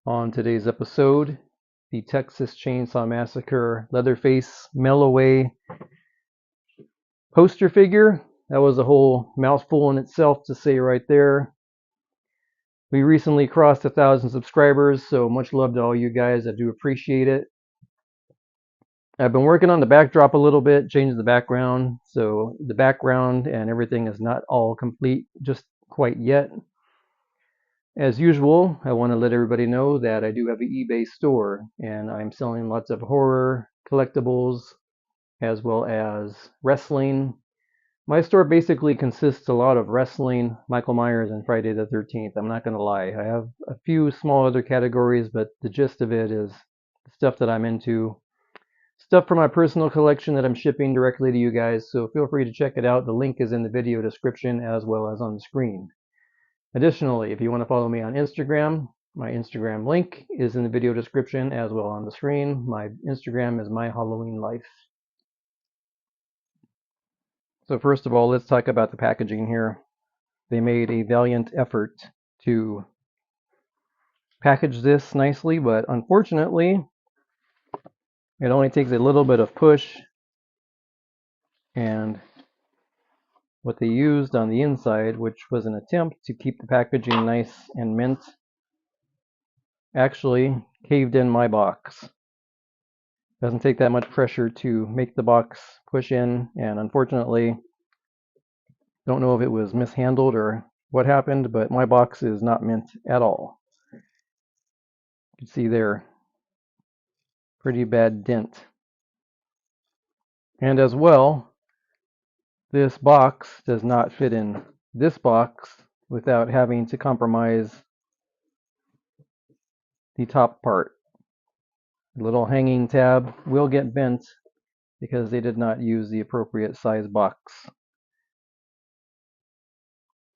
On today's episode, the Texas Chainsaw Massacre Leatherface Mail Away poster figure. That was a whole mouthful in itself to say right there. We recently crossed 1,000 subscribers, so much love to all you guys. I do appreciate it. I've been working on the backdrop a little bit, changing the background, so the background and everything is not all complete just quite yet. As usual, I want to let everybody know that I do have an eBay store, and I'm selling lots of horror collectibles as well as wrestling. My store basically consists a lot of wrestling, Michael Myers, and Friday the 13th. I'm not going to lie. I have a few small other categories, but the gist of it is stuff that I'm into. Stuff from my personal collection that I'm shipping directly to you guys, so feel free to check it out. The link is in the video description as well as on the screen. Additionally, if you want to follow me on Instagram, my Instagram link is in the video description as well on the screen. My Instagram is My Halloween Life. So first of all, let's talk about the packaging here. They made a valiant effort to package this nicely, but unfortunately, it only takes a little bit of push, and what they used on the inside, which was an attempt to keep the packaging nice and mint, actually caved in my box. Doesn't take that much pressure to make the box push in, and unfortunately, don't know if it was mishandled or what happened, but my box is not mint at all. You can see there, pretty bad dent. And as well, this box does not fit in this box without having to compromise the top part. The little hanging tab will get bent because they did not use the appropriate size box.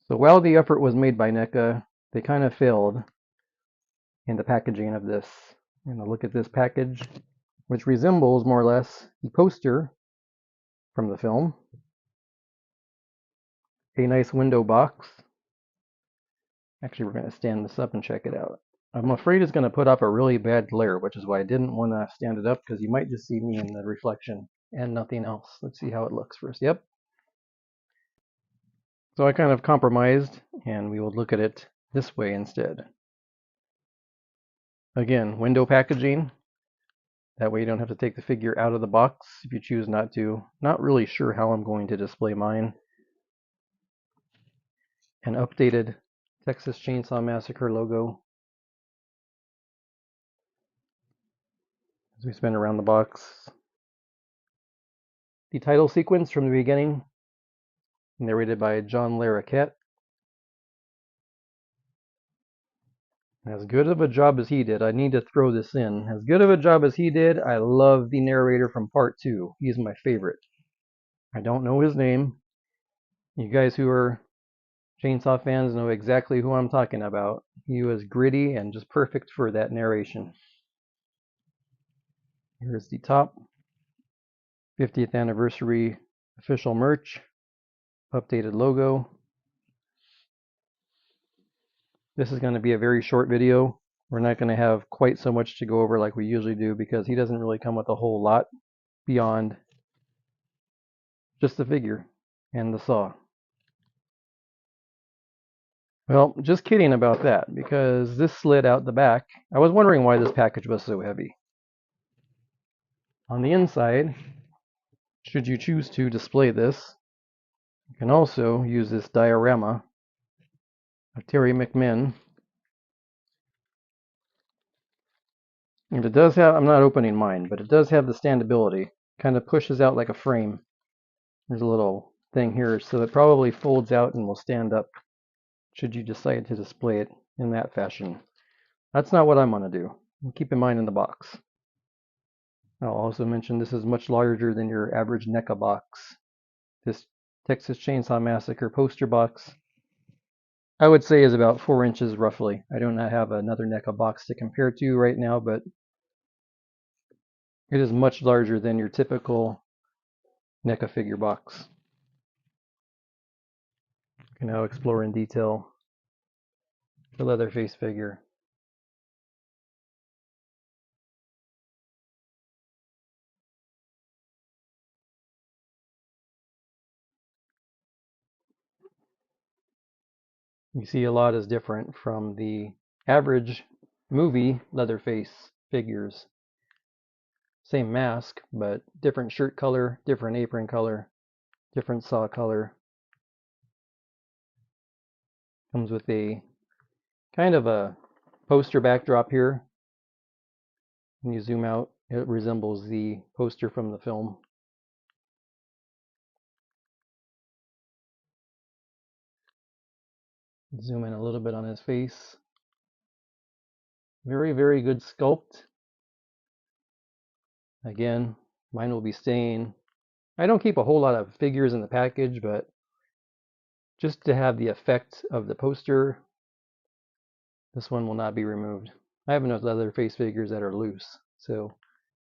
So while the effort was made by NECA, they kind of failed in the packaging of this. And look at this package, which resembles more or less the poster from the film. A nice window box. Actually, we're going to stand this up and check it out. I'm afraid it's going to put up a really bad glare, which is why I didn't want to stand it up, because you might just see me in the reflection and nothing else. Let's see how it looks first. Yep. So I kind of compromised, and we will look at it this way instead. Again, window packaging. That way you don't have to take the figure out of the box if you choose not to. Not really sure how I'm going to display mine. An updated Texas Chainsaw Massacre logo. As we spin around the box. The title sequence from the beginning, narrated by John Larroquette. As good of a job as he did, I need to throw this in. As good of a job as he did, I love the narrator from part 2. He's my favorite. I don't know his name. You guys who are Chainsaw fans know exactly who I'm talking about. He was gritty and just perfect for that narration. Here's the top. 50th anniversary official merch. Updated logo. This is going to be a very short video. We're not going to have quite so much to go over like we usually do because he doesn't really come with a whole lot beyond just the figure and the saw. Well, just kidding about that, because this slid out the back. I was wondering why this package was so heavy. On the inside, should you choose to display this, you can also use this diorama of Terry McMinn. And it does have, I'm not opening mine, but it does have the standability. Kind of pushes out like a frame. There's a little thing here, so it probably folds out and will stand up should you decide to display it in that fashion. That's not what I'm going to do. Keep in mind in the box. I'll also mention this is much larger than your average NECA box. This Texas Chainsaw Massacre poster box, I would say, is about 4 inches roughly. I do not have another NECA box to compare to right now, but it is much larger than your typical NECA figure box. You can now explore in detail the Leatherface figure. You see a lot is different from the average movie Leatherface figures. Same mask, but different shirt color, different apron color, different saw color. Comes with a kind of a poster backdrop here. When you zoom out, it resembles the poster from the film. Zoom in a little bit on his face. Very, very good sculpt. Again, mine will be staying. I don't keep a whole lot of figures in the package, but just to have the effect of the poster, this one will not be removed. I have enough Leatherface figures that are loose, so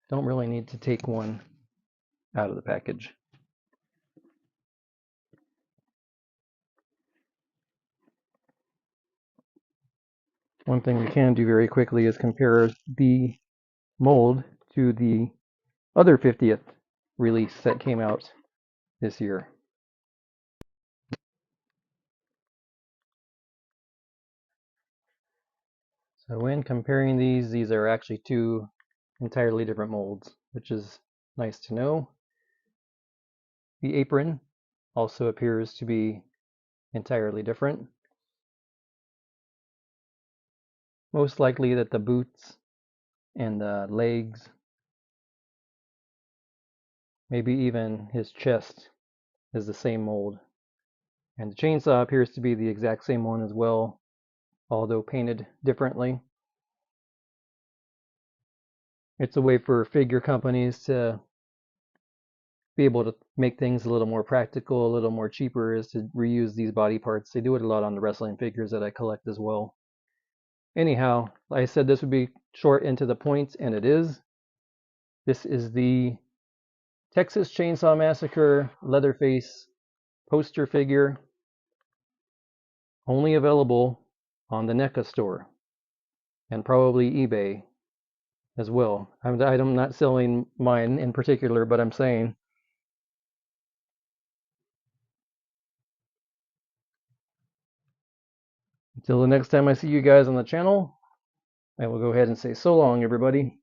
don't really need to take one out of the package. One thing we can do very quickly is compare the mold to the other 50th release that came out this year. So when comparing these are actually two entirely different molds, which is nice to know. The apron also appears to be entirely different. Most likely that the boots and the legs, maybe even his chest, is the same mold. And the chainsaw appears to be the exact same one as well, although painted differently. It's a way for figure companies to be able to make things a little more practical, a little more cheaper, is to reuse these body parts. They do it a lot on the wrestling figures that I collect as well. Anyhow, like I said, this would be short and to the point, and it is. This is the Texas Chainsaw Massacre Leatherface poster figure, only available on the NECA store and probably eBay as well. I'm not selling mine in particular, but I'm saying. Until the next time I see you guys on the channel, I will go ahead and say so long, everybody.